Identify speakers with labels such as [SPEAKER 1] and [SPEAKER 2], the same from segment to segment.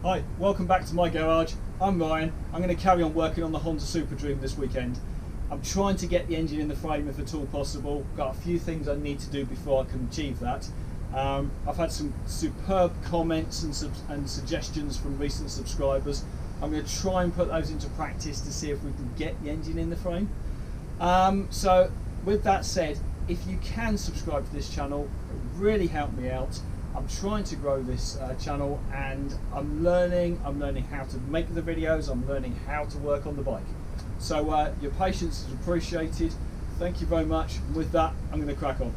[SPEAKER 1] Hi, welcome back to my garage. I'm Ryan. I'm going to carry on working on the Honda Superdream this weekend. I'm trying to get the engine in the frame if at all possible. Got a few things I need to do before I can achieve that. I've had some superb comments and suggestions from recent subscribers. I'm going to try and put those into practice to see if we can get the engine in the frame. So with that said, if you can subscribe to this channel, it would really help me out. I'm trying to grow this channel, and I'm learning how to make the videos, I'm learning how to work on the bike. So your patience is appreciated. Thank you very much. And with that, I'm going to crack on.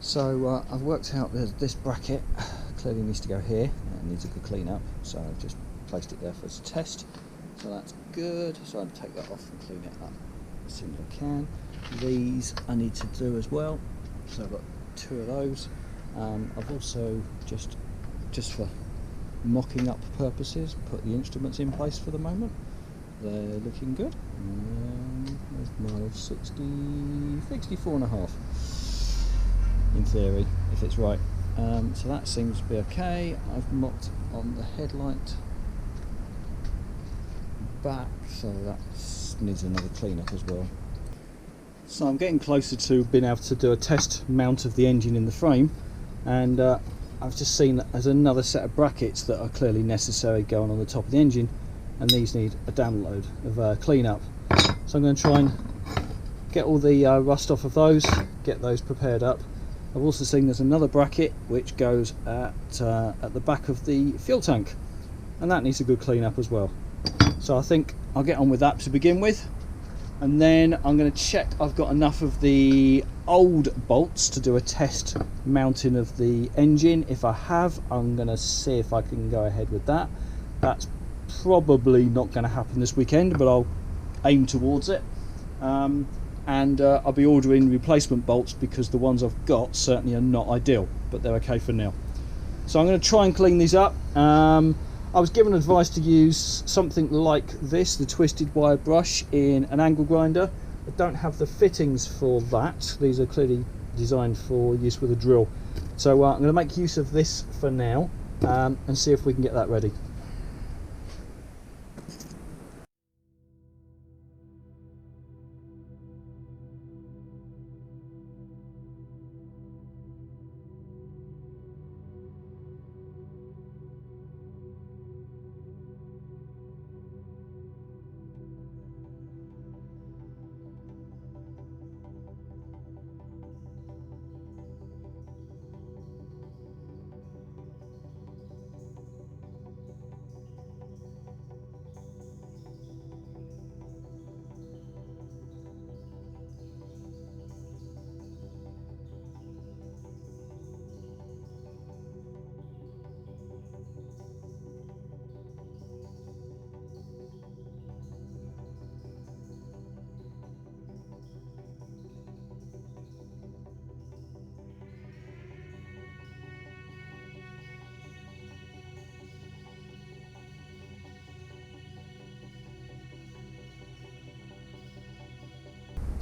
[SPEAKER 2] So I've worked out that this bracket clearly needs to go here. It needs a good clean up, so I've just placed it there for a test. So that's good. So I'll take that off and clean it up as soon as I can. These I need to do as well. So I've got two of those. I've also just for mocking up purposes put the instruments in place for the moment. They're looking good. There's mileage 64.5 in theory, if it's right. So that seems to be okay. I've mocked on the headlight back, so that needs another clean up as well. So I'm getting closer to being able to do a test mount of the engine in the frame, and I've just seen that there's another set of brackets that are clearly necessary going on the top of the engine, and these need a damn load of clean up. So I'm going to try and get all the rust off of those, get those prepared up. I've also seen there's another bracket which goes at the back of the fuel tank, and that needs a good clean up as well. So I think I'll get on with that to begin with. And then I'm going to check I've got enough of the old bolts to do a test mounting of the engine. If I have, I'm going to see if I can go ahead with that. That's probably not going to happen this weekend, but I'll aim towards it. And I'll be ordering replacement bolts because the ones I've got certainly are not ideal, but they're okay for now. So I'm going to try and clean these up. I was given advice to use something like this, the twisted wire brush in an angle grinder. I don't have the fittings for that. These are clearly designed for use with a drill. So I'm going to make use of this for now and see if we can get that ready.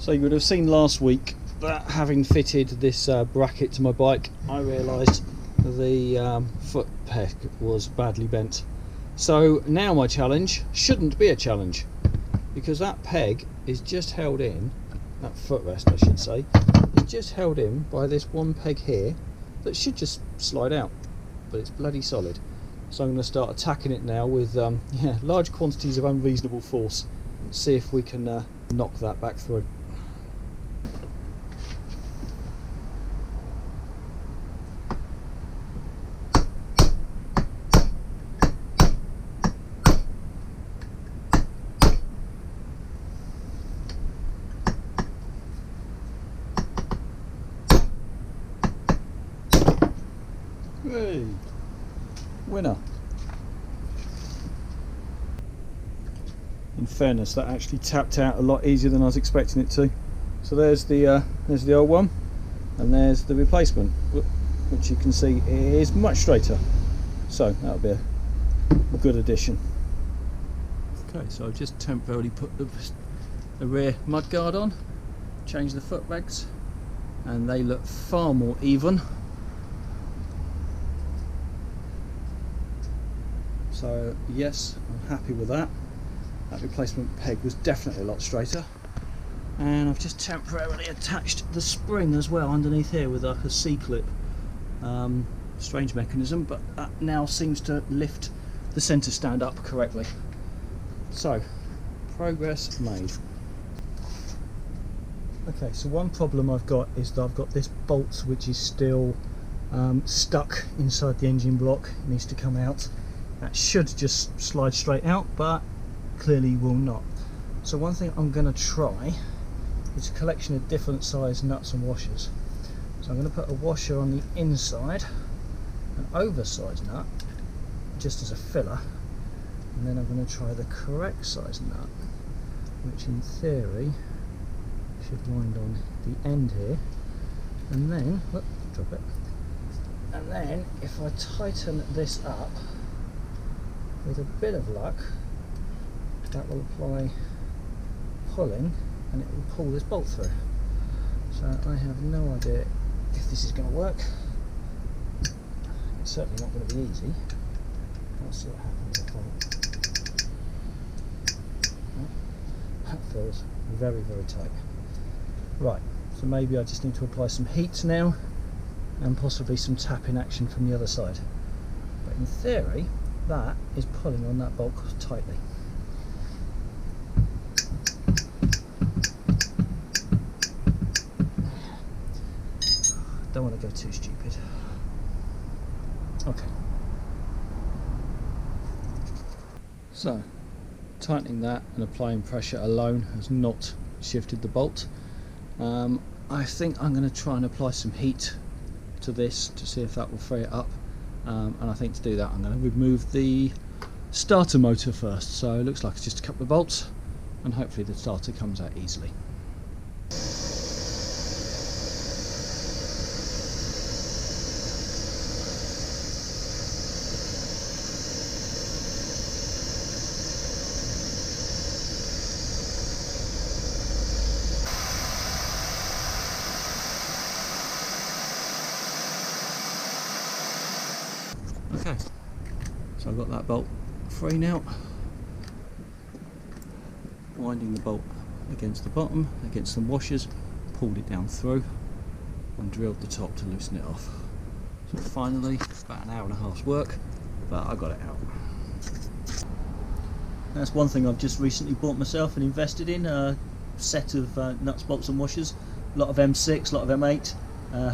[SPEAKER 2] So you would have seen last week that having fitted this bracket to my bike, I realised the foot peg was badly bent. So now my challenge shouldn't be a challenge, because that peg is just held in, that footrest I should say, is just held in by this one peg here that should just slide out, but it's bloody solid. So I'm going to start attacking it now with large quantities of unreasonable force, see if we can knock that back through. Hey, winner. In fairness, that actually tapped out a lot easier than I was expecting it to. So there's the old one, and there's the replacement, which you can see is much straighter. So that'll be a good addition. Okay, so I've just temporarily put the rear mudguard on, changed the foot pegs, and they look far more even. So yes, I'm happy with that. That replacement peg was definitely a lot straighter. And I've just temporarily attached the spring as well underneath here with like a C-clip. Strange mechanism, but that now seems to lift the centre stand up correctly. So, progress made. Okay, so one problem I've got is that I've got this bolt which is still stuck inside the engine block. It needs to come out. That should just slide straight out, but clearly will not. So one thing I'm going to try is a collection of different size nuts and washers. So I'm going to put a washer on the inside, an oversized nut, just as a filler, and then I'm going to try the correct size nut, which in theory should wind on the end here, and then, whoop, drop it, and then if I tighten this up, with a bit of luck, that will apply pulling and it will pull this bolt through. So I have no idea if this is going to work. It's certainly not going to be easy. Let's see what happens if I... That feels very, very tight. Right, so maybe I just need to apply some heat now and possibly some tapping action from the other side. But in theory, that is pulling on that bolt tightly. Don't want to go too stupid. Okay. So, tightening that and applying pressure alone has not shifted the bolt. I think I'm going to try and apply some heat to this to see if that will free it up. And I think to do that I'm going to remove the starter motor first. So it looks like it's just a couple of bolts and hopefully the starter comes out easily. Okay, so I've got that bolt free now. Winding the bolt against the bottom, against some washers, pulled it down through and drilled the top to loosen it off. So finally, about an hour and a half's work, but I got it out. That's one thing I've just recently bought myself and invested in, a set of nuts, bolts and washers. A lot of M6, a lot of M8.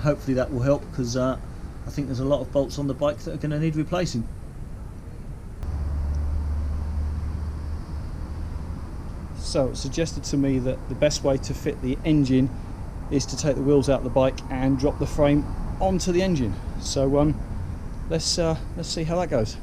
[SPEAKER 2] Hopefully that will help, because I think there's a lot of bolts on the bike that are going to need replacing. So it suggested to me that the best way to fit the engine is to take the wheels out of the bike and drop the frame onto the engine. So let's see how that goes.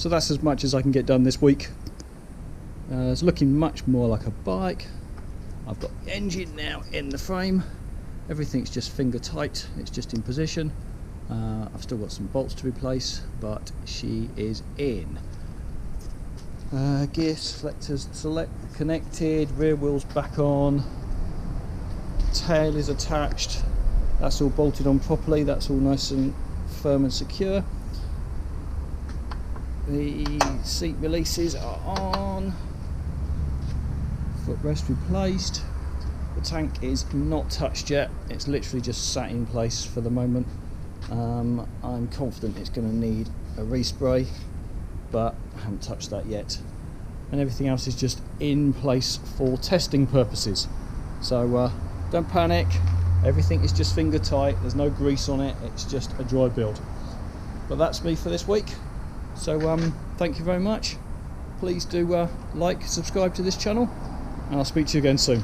[SPEAKER 2] So that's as much as I can get done this week. It's looking much more like a bike. I've got the engine now in the frame. Everything's just finger tight, it's just in position. I've still got some bolts to replace, but she is in. Gear selectors connected, rear wheels back on, tail is attached, that's all bolted on properly, that's all nice and firm and secure. The seat releases are on, footrest replaced. The tank is not touched yet, it's literally just sat in place for the moment. I'm confident it's going to need a respray, but I haven't touched that yet. And everything else is just in place for testing purposes. So don't panic, everything is just finger tight, there's no grease on it, it's just a dry build. But that's me for this week. So thank you very much. Please do like, subscribe to this channel, and I'll speak to you again soon.